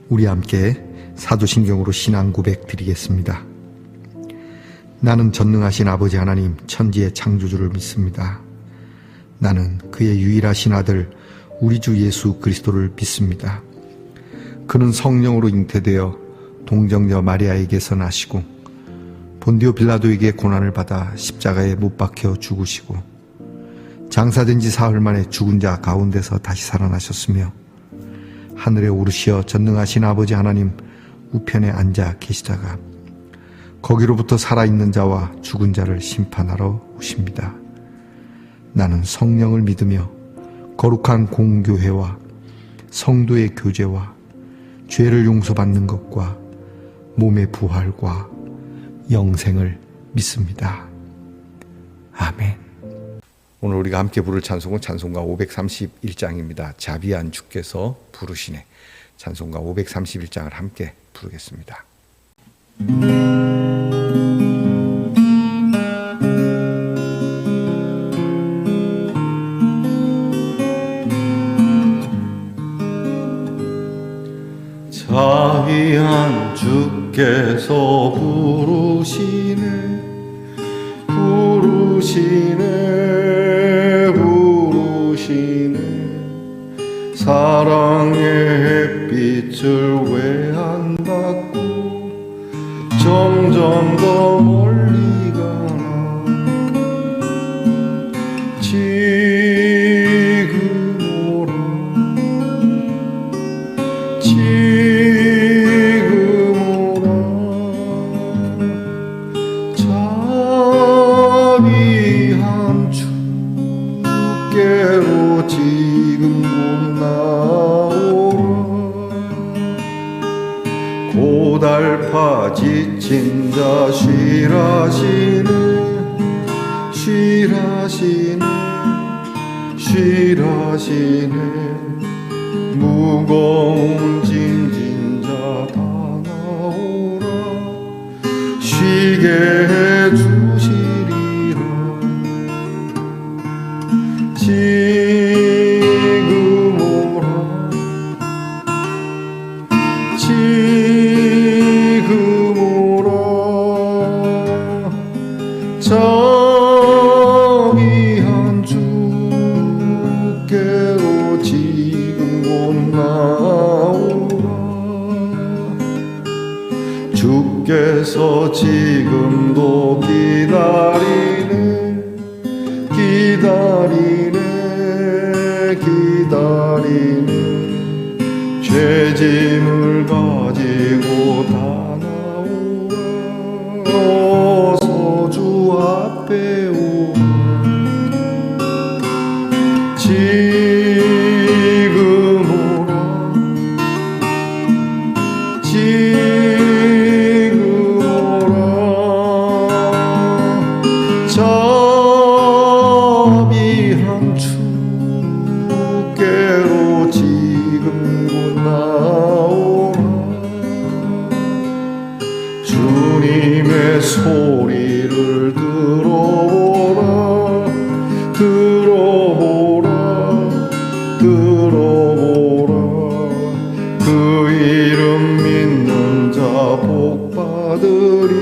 우리 함께 사도신경으로 신앙 고백 드리겠습니다. 나는 전능하신 아버지 하나님 천지의 창조주를 믿습니다. 나는 그의 유일하신 아들 우리 주 예수 그리스도를 믿습니다. 그는 성령으로 잉태되어 동정녀 마리아에게서 나시고 본디오 빌라도에게 고난을 받아 십자가에 못 박혀 죽으시고 장사된 지 사흘 만에 죽은 자 가운데서 다시 살아나셨으며 하늘에 오르시어 전능하신 아버지 하나님 우편에 앉아 계시다가 거기로부터 살아있는 자와 죽은 자를 심판하러 오십니다. 나는 성령을 믿으며 거룩한 공교회와 성도의 교제와 죄를 용서받는 것과 몸의 부활과 영생을 믿습니다. 아멘. 오늘 우리가 함께 부를 찬송은 찬송가 531장입니다. 자비한 주께서 부르시네. 찬송가 531장을 함께 부르겠습니다. 자비한 주께서 부르시네 사랑의 햇빛을 외한받고 점점 더 멀리 가나 지금 오라 자비한 주께로 지금 고달파 지친 자 쉬라시네 무거운 짐진 자 다 나오라 쉬게 해주시리라 지금 오라 자비한 주께로 지금 곧 나오라 주께서 지금도 기다리네 죄짐을 가지고 다 나오라 주 앞에 오라 지금 오라 자비한 주께로 지금 곧 나오라 주님의 소리를 들어보라 그 이름 믿는 자 복받으리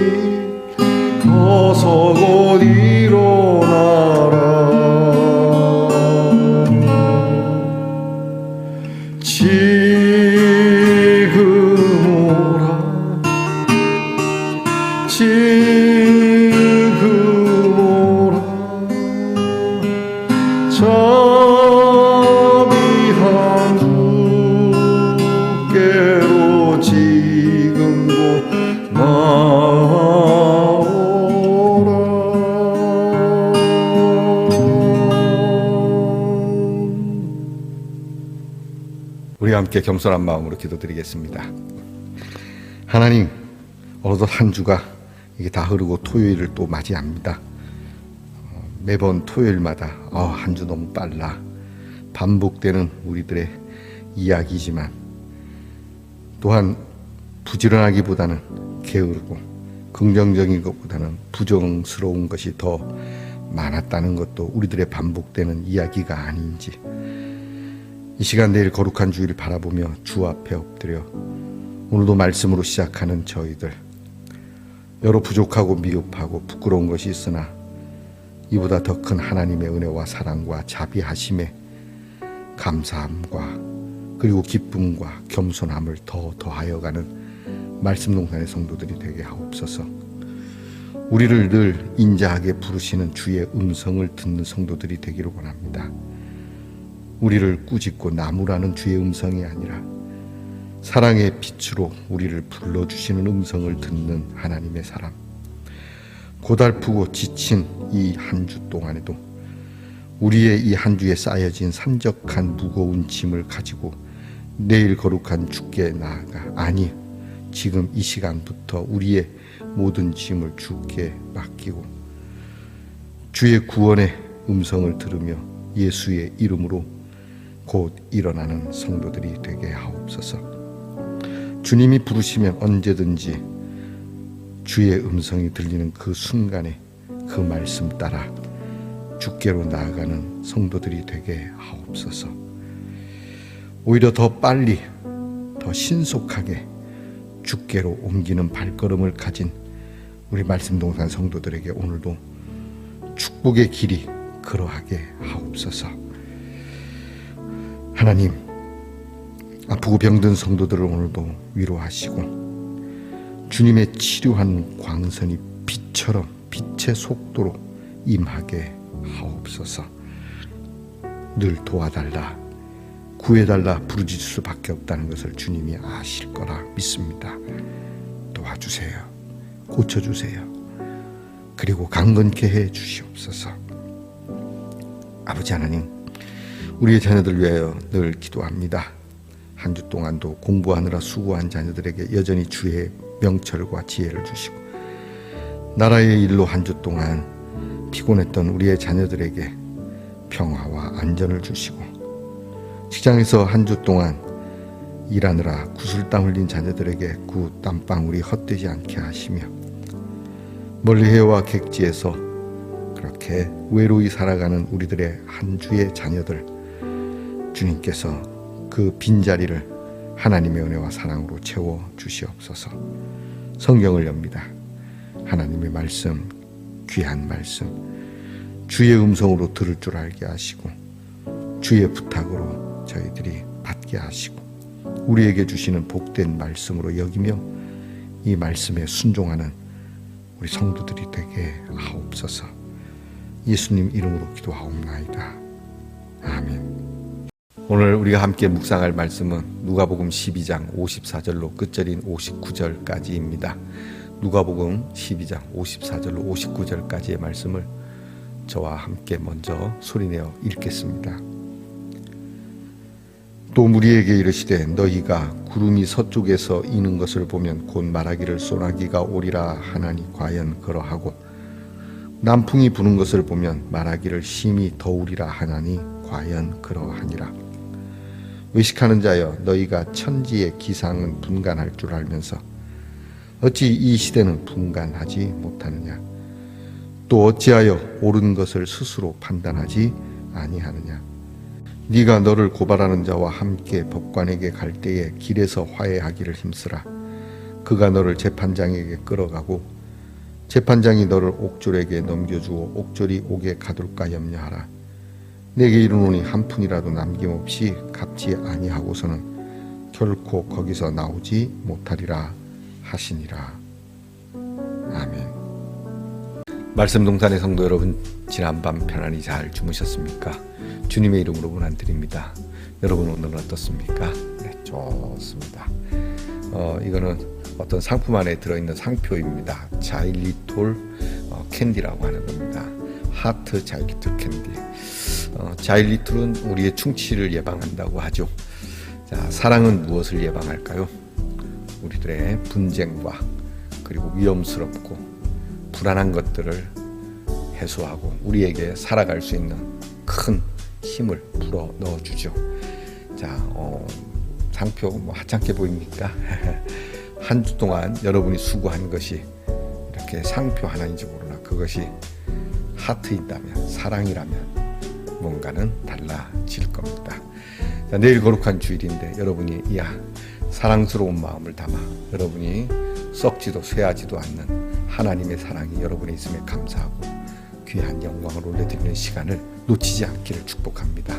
어서 곧 일어나라 지금 오라 자비한 주께로 지금 곧 나오라 우리 함께 겸손한 마음으로 기도드리겠습니다. 하나님, 어느덧 한 주가 이게 다 흐르고 토요일을 또 맞이합니다. 매번 토요일마다 한 주 너무 빨라 반복되는 우리들의 이야기지만 또한 부지런하기보다는 게으르고 긍정적인 것보다는 부정스러운 것이 더 많았다는 것도 우리들의 반복되는 이야기가 아닌지 이 시간 내일 거룩한 주일을 바라보며 주 앞에 엎드려 오늘도 말씀으로 시작하는 저희들, 여러 부족하고 미흡하고 부끄러운 것이 있으나 이보다 더 큰 하나님의 은혜와 사랑과 자비하심에 감사함과 그리고 기쁨과 겸손함을 더 더하여가는 말씀동산의 성도들이 되게 하옵소서. 우리를 늘 인자하게 부르시는 주의 음성을 듣는 성도들이 되기를 원합니다. 우리를 꾸짖고 나무라는 주의 음성이 아니라 사랑의 빛으로 우리를 불러주시는 음성을 듣는 하나님의 사람, 고달프고 지친 이 한 주 동안에도 우리의 이 한 주에 쌓여진 산적한 무거운 짐을 가지고 내일 거룩한 주께 나아가, 아니 지금 이 시간부터 우리의 모든 짐을 주께 맡기고 주의 구원의 음성을 들으며 예수의 이름으로 곧 일어나는 성도들이 되게 하옵소서. 주님이 부르시면 언제든지 주의 음성이 들리는 그 순간에 그 말씀 따라 주께로 나아가는 성도들이 되게 하옵소서. 오히려 더 빨리, 더 신속하게 주께로 옮기는 발걸음을 가진 우리 말씀동산 성도들에게 오늘도 축복의 길이 그러하게 하옵소서. 하나님, 아프고 병든 성도들을 오늘도 위로하시고 주님의 치료한 광선이 빛처럼 빛의 속도로 임하게 하옵소서. 늘 도와달라, 구해달라 부르짖을 수밖에 없다는 것을 주님이 아실 거라 믿습니다. 도와주세요. 고쳐주세요. 그리고 강건케 해 주시옵소서. 아버지 하나님, 우리의 자녀들 위하여 늘 기도합니다. 한 주 동안도 공부하느라 수고한 자녀들에게 여전히 주의 명철과 지혜를 주시고, 나라의 일로 한 주 동안 피곤했던 우리의 자녀들에게 평화와 안전을 주시고, 직장에서 한 주 동안 일하느라 구슬땀 흘린 자녀들에게 그 땀방울이 헛되지 않게 하시며, 멀리해와 객지에서 그렇게 외로이 살아가는 우리들의 한 주의 자녀들, 주님께서 그 빈자리를 하나님의 은혜와 사랑으로 채워 주시옵소서. 성경을 엽니다. 하나님의 말씀, 귀한 말씀, 주의 음성으로 들을 줄 알게 하시고 주의 부탁으로 저희들이 받게 하시고 우리에게 주시는 복된 말씀으로 여기며 이 말씀에 순종하는 우리 성도들이 되게 하옵소서. 예수님 이름으로 기도하옵나이다. 아멘. 오늘 우리가 함께 묵상할 말씀은 누가복음 12장 54절로 끝절인 59절까지입니다. 누가복음 12장 54절로 59절까지의 말씀을 저와 함께 먼저 소리내어 읽겠습니다. 또 무리에게 이르시되 너희가 구름이 서쪽에서 이는 것을 보면 곧 말하기를 소나기가 오리라 하나니 과연 그러하고 남풍이 부는 것을 보면 말하기를 심히 더우리라 하나니 과연 그러하니라. 의식하는 자여, 너희가 천지의 기상은 분간할 줄 알면서 어찌 이 시대는 분간하지 못하느냐? 또 어찌하여 옳은 것을 스스로 판단하지 아니하느냐? 네가 너를 고발하는 자와 함께 법관에게 갈 때에 길에서 화해하기를 힘쓰라. 그가 너를 재판장에게 끌어가고 재판장이 너를 옥졸에게 넘겨주어 옥졸이 옥에 가둘까 염려하라. 내게 이르노니 한 푼이라도 남김없이 갚지 아니하고서는 결코 거기서 나오지 못하리라 하시니라. 아멘. 말씀동산의 성도 여러분, 지난밤 편안히 잘 주무셨습니까? 주님의 이름으로 문안드립니다. 여러분 오늘은 어떻습니까? 네, 좋습니다. 이거는 어떤 상품 안에 들어있는 상표입니다. 자일리톨 캔디라고 하는 겁니다. 하트 자일리톨 캔디. 자일리톨은 우리의 충치를 예방한다고 하죠. 자, 사랑은 무엇을 예방할까요? 우리들의 분쟁과 그리고 위험스럽고 불안한 것들을 해소하고 우리에게 살아갈 수 있는 큰 힘을 불어 넣어주죠. 자, 상표 하찮게 보입니까? 한 주 동안 여러분이 수고한 것이 이렇게 상표 하나인지 모르나 그것이 하트인다면, 사랑이라면 뭔가는 달라질 겁니다. 자, 내일 거룩한 주일인데 여러분이 사랑스러운 마음을 담아 여러분이 썩지도 쇠하지도 않는 하나님의 사랑이 여러분에 있음에 감사하고 귀한 영광을 올려드리는 시간을 놓치지 않기를 축복합니다.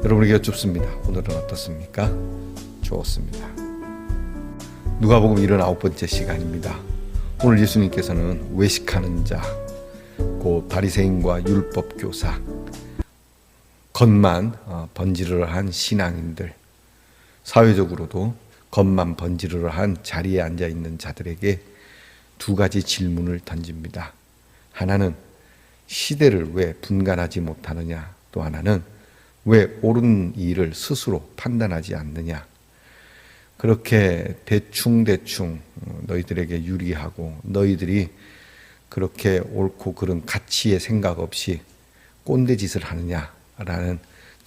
여러분에게 여쭙습니다. 오늘은 어떻습니까? 좋습니다. 누가복음 79번째 시간입니다. 오늘 예수님께서는 외식하는 자, 곧 바리새인과 율법 교사, 겉만 번지르르한 신앙인들, 사회적으로도 겉만 번지르르한 자리에 앉아 있는 자들에게 두 가지 질문을 던집니다. 하나는 시대를 왜 분간하지 못하느냐, 또 하나는 왜 옳은 일을 스스로 판단하지 않느냐. 그렇게 대충 너희들에게 유리하고 너희들이 그렇게 옳고 그른 가치의 생각 없이 꼰대짓을 하느냐라는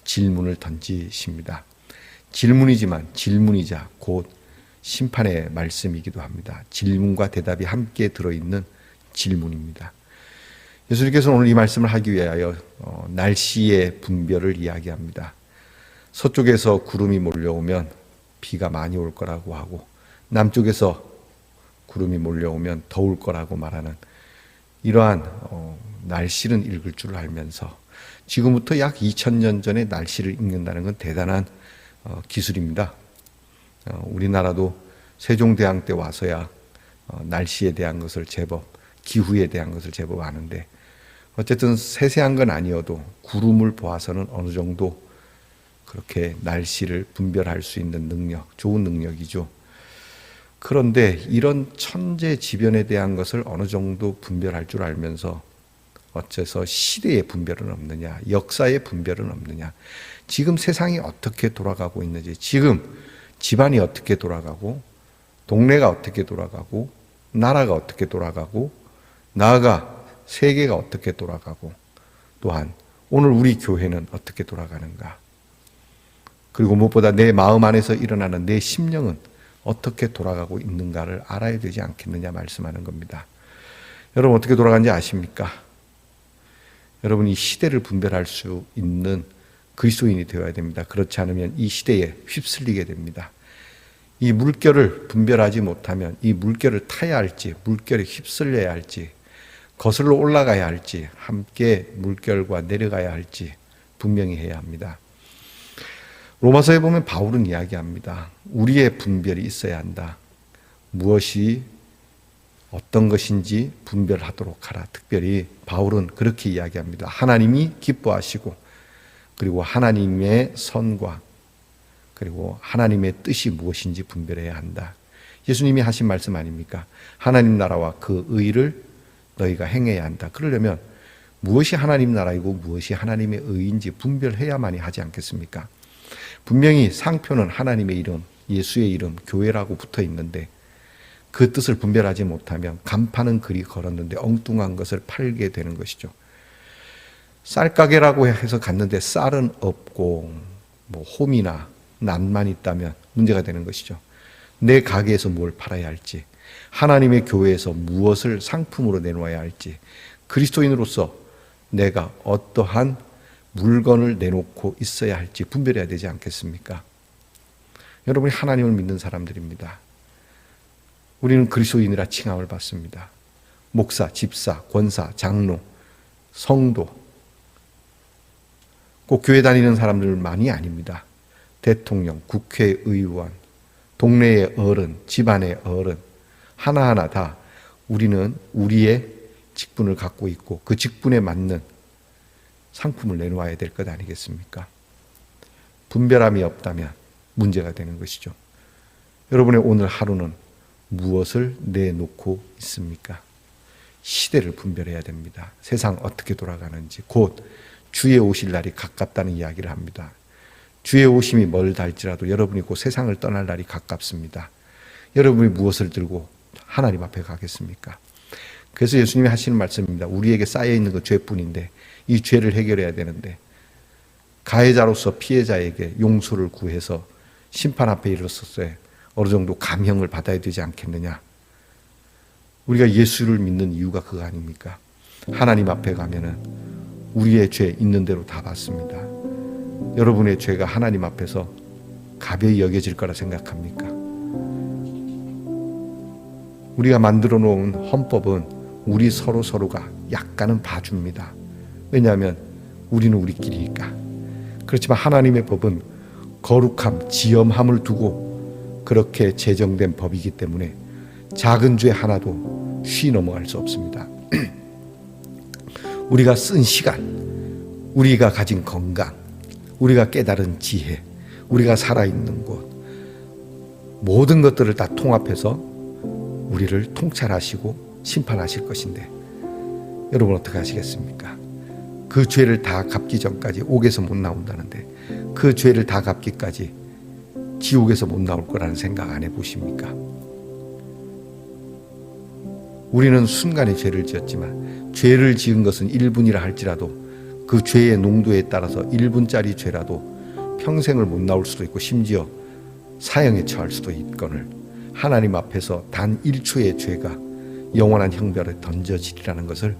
질문을 던지십니다. 질문이지만 질문이자 곧 심판의 말씀이기도 합니다. 질문과 대답이 함께 들어있는 질문입니다. 예수님께서는 오늘 이 말씀을 하기 위하여 날씨의 분별을 이야기합니다. 서쪽에서 구름이 몰려오면 비가 많이 올 거라고 하고 남쪽에서 구름이 몰려오면 더울 거라고 말하는 이러한 날씨를 읽을 줄 알면서 지금부터 약 2000년 전에 날씨를 읽는다는 건 대단한 기술입니다. 우리나라도 세종대왕 때 와서야 날씨에 대한 것을 제법, 기후에 대한 것을 제법 아는데 어쨌든 세세한 건 아니어도 구름을 보아서는 어느 정도 그렇게 날씨를 분별할 수 있는 능력, 좋은 능력이죠. 그런데 이런 천재지변에 대한 것을 어느 정도 분별할 줄 알면서 어째서 시대의 분별은 없느냐, 역사의 분별은 없느냐, 지금 세상이 어떻게 돌아가고 있는지, 지금 집안이 어떻게 돌아가고, 동네가 어떻게 돌아가고, 나라가 어떻게 돌아가고, 나아가 세계가 어떻게 돌아가고, 또한 오늘 우리 교회는 어떻게 돌아가는가, 그리고 무엇보다 내 마음 안에서 일어나는 내 심령은 어떻게 돌아가고 있는가를 알아야 되지 않겠느냐 말씀하는 겁니다. 여러분 어떻게 돌아가는지 아십니까? 여러분이 시대를 분별할 수 있는 그리스도인이 되어야 됩니다. 그렇지 않으면 이 시대에 휩쓸리게 됩니다. 이 물결을 분별하지 못하면 이 물결을 타야 할지, 물결에 휩쓸려야 할지, 거슬러 올라가야 할지, 함께 물결과 내려가야 할지 분명히 해야 합니다. 로마서에 보면 바울은 이야기합니다. 우리의 분별이 있어야 한다. 무엇이 어떤 것인지 분별하도록 하라. 특별히 바울은 그렇게 이야기합니다. 하나님이 기뻐하시고 그리고 하나님의 선과 그리고 하나님의 뜻이 무엇인지 분별해야 한다. 예수님이 하신 말씀 아닙니까? 하나님 나라와 그 의를 너희가 행해야 한다. 그러려면 무엇이 하나님 나라이고 무엇이 하나님의 의인지 분별해야만이 하지 않겠습니까? 분명히 상표는 하나님의 이름, 예수의 이름, 교회라고 붙어 있는데 그 뜻을 분별하지 못하면 간판은 그리 걸었는데 엉뚱한 것을 팔게 되는 것이죠. 쌀가게라고 해서 갔는데 쌀은 없고 홈이나 난만 있다면 문제가 되는 것이죠. 내 가게에서 뭘 팔아야 할지, 하나님의 교회에서 무엇을 상품으로 내놓아야 할지, 그리스도인으로서 내가 어떠한 물건을 내놓고 있어야 할지 분별해야 되지 않겠습니까? 여러분이 하나님을 믿는 사람들입니다. 우리는 그리스도인이라 칭함을 받습니다. 목사, 집사, 권사, 장로, 성도, 꼭 교회 다니는 사람들만이 아닙니다. 대통령, 국회의원, 동네의 어른, 집안의 어른, 하나하나 다 우리는 우리의 직분을 갖고 있고 그 직분에 맞는 상품을 내놓아야 될 것 아니겠습니까? 분별함이 없다면 문제가 되는 것이죠. 여러분의 오늘 하루는 무엇을 내놓고 있습니까? 시대를 분별해야 됩니다. 세상 어떻게 돌아가는지, 곧 주의 오실 날이 가깝다는 이야기를 합니다. 주의 오심이 멀다 할지라도 여러분이 곧 세상을 떠날 날이 가깝습니다. 여러분이 무엇을 들고 하나님 앞에 가겠습니까? 그래서 예수님이 하시는 말씀입니다. 우리에게 쌓여있는 그 죄뿐인데 이 죄를 해결해야 되는데 가해자로서 피해자에게 용서를 구해서 심판 앞에 이르렀을 때 어느 정도 감형을 받아야 되지 않겠느냐. 우리가 예수를 믿는 이유가 그거 아닙니까? 하나님 앞에 가면은 우리의 죄 있는 대로 다 받습니다. 여러분의 죄가 하나님 앞에서 가벼이 여겨질 거라 생각합니까? 우리가 만들어 놓은 헌법은 우리 서로가 약간은 봐줍니다. 왜냐하면 우리는 우리끼리니까. 그렇지만 하나님의 법은 거룩함, 지엄함을 두고 그렇게 제정된 법이기 때문에 작은 죄 하나도 쉬 넘어갈 수 없습니다. 우리가 쓴 시간, 우리가 가진 건강, 우리가 깨달은 지혜, 우리가 살아있는 곳, 모든 것들을 다 통합해서 우리를 통찰하시고 심판하실 것인데 여러분 어떻게 하시겠습니까? 그 죄를 다 갚기 전까지 옥에서 못 나온다는데 그 죄를 다 갚기까지 지옥에서 못 나올 거라는 생각 안 해보십니까? 우리는 순간에 죄를 지었지만 죄를 지은 것은 1분이라 할지라도 그 죄의 농도에 따라서 1분짜리 죄라도 평생을 못 나올 수도 있고 심지어 사형에 처할 수도 있거늘 하나님 앞에서 단 1초의 죄가 영원한 형벌에 던져지리라는 것을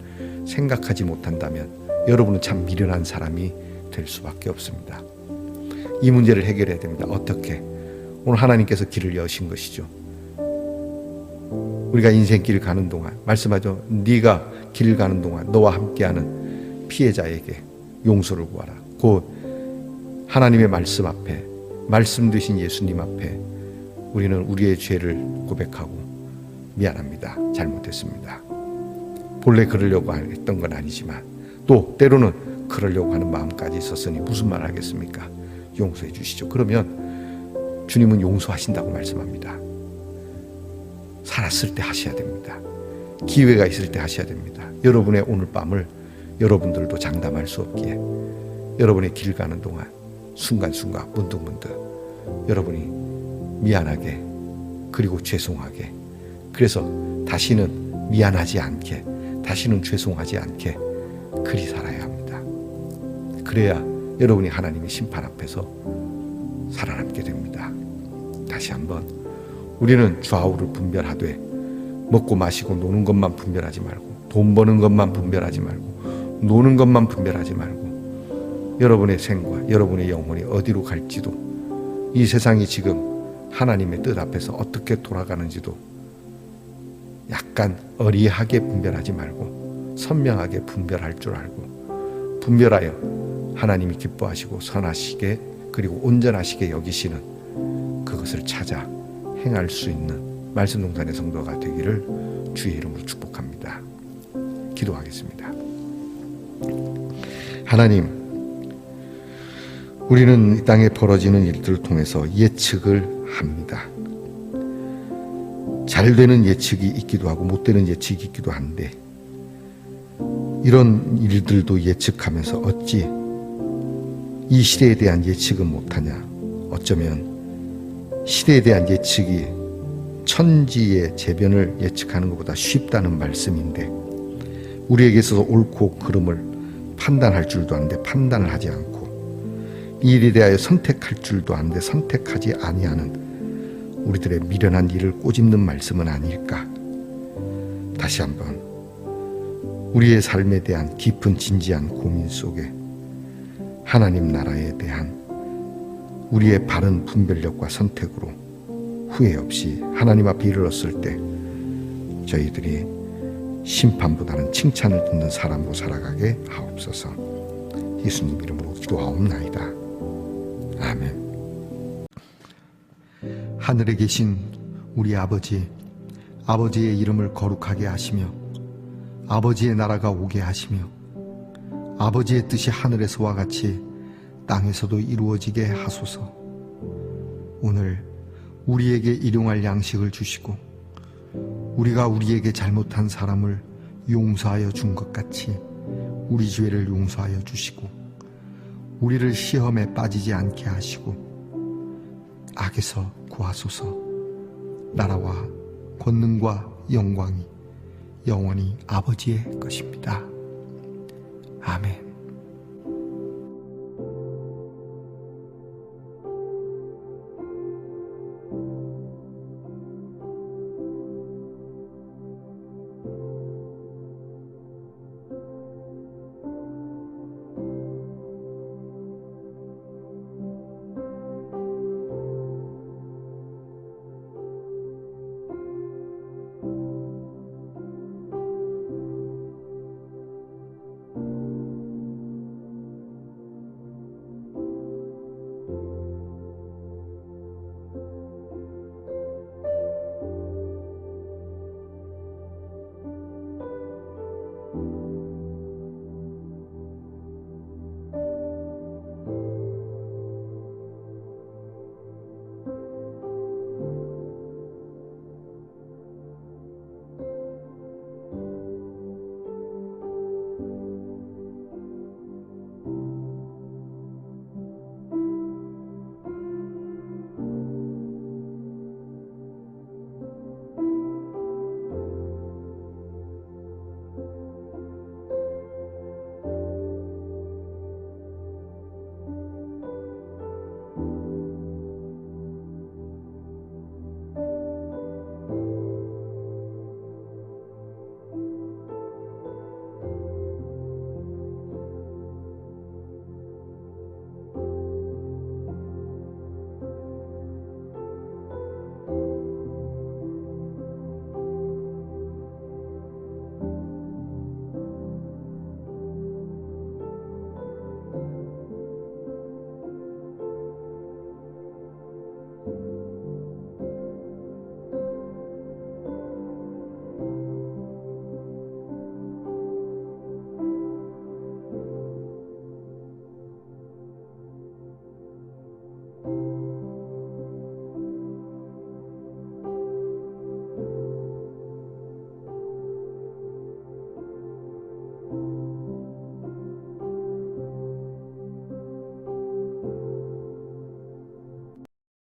생각하지 못한다면 여러분은 참 미련한 사람이 될 수밖에 없습니다. 이 문제를 해결해야 됩니다. 어떻게? 오늘 하나님께서 길을 여신 것이죠. 우리가 인생길 가는 동안 말씀하죠. 네가 길 가는 동안 너와 함께하는 피해자에게 용서를 구하라. 곧 하나님의 말씀 앞에 말씀 되신 예수님 앞에 우리는 우리의 죄를 고백하고 미안합니다. 잘못했습니다. 본래 그러려고 했던 건 아니지만 또 때로는 그러려고 하는 마음까지 있었으니 무슨 말 하겠습니까? 용서해 주시죠. 그러면 주님은 용서하신다고 말씀합니다. 살았을 때 하셔야 됩니다. 기회가 있을 때 하셔야 됩니다. 여러분의 오늘 밤을 여러분들도 장담할 수 없기에 여러분의 길 가는 동안 순간순간 문득문득 여러분이 미안하게 그리고 죄송하게 그래서 다시는 미안하지 않게 다시는 죄송하지 않게 그리 살아야 합니다. 그래야 여러분이 하나님의 심판 앞에서 살아남게 됩니다. 다시 한번 우리는 좌우를 분별하되 먹고 마시고 노는 것만 분별하지 말고 돈 버는 것만 분별하지 말고 노는 것만 분별하지 말고 여러분의 생과 여러분의 영혼이 어디로 갈지도 이 세상이 지금 하나님의 뜻 앞에서 어떻게 돌아가는지도 약간 어리하게 분별하지 말고 선명하게 분별할 줄 알고 분별하여 하나님이 기뻐하시고 선하시게 그리고 온전하시게 여기시는 그것을 찾아 행할 수 있는 말씀동산의 성도가 되기를 주의 이름으로 축복합니다. 기도하겠습니다. 하나님, 우리는 이 땅에 벌어지는 일들을 통해서 예측을 합니다. 잘 되는 예측이 있기도 하고 못 되는 예측이 있기도 한데 이런 일들도 예측하면서 어찌 이 시대에 대한 예측은 못하냐. 어쩌면 시대에 대한 예측이 천지의 재변을 예측하는 것보다 쉽다는 말씀인데 우리에게 있어서 옳고 그름을 판단할 줄도 아는데 판단을 하지 않고 이 일에 대하여 선택할 줄도 아는데 선택하지 아니하는 우리들의 미련한 일을 꼬집는 말씀은 아닐까. 다시 한번 우리의 삶에 대한 깊은 진지한 고민 속에 하나님 나라에 대한 우리의 바른 분별력과 선택으로 후회 없이 하나님 앞에 이르렀을 때 저희들이 심판보다는 칭찬을 듣는 사람으로 살아가게 하옵소서. 예수님 이름으로 기도하옵나이다. 아멘. 하늘에 계신 우리 아버지, 아버지의 이름을 거룩하게 하시며 아버지의 나라가 오게 하시며 아버지의 뜻이 하늘에서와 같이 땅에서도 이루어지게 하소서. 오늘 우리에게 일용할 양식을 주시고 우리가 우리에게 잘못한 사람을 용서하여 준 것 같이 우리 죄를 용서하여 주시고 우리를 시험에 빠지지 않게 하시고 악에서 구하소서. 나라와 권능과 영광이 영원히 아버지의 것입니다. 아멘.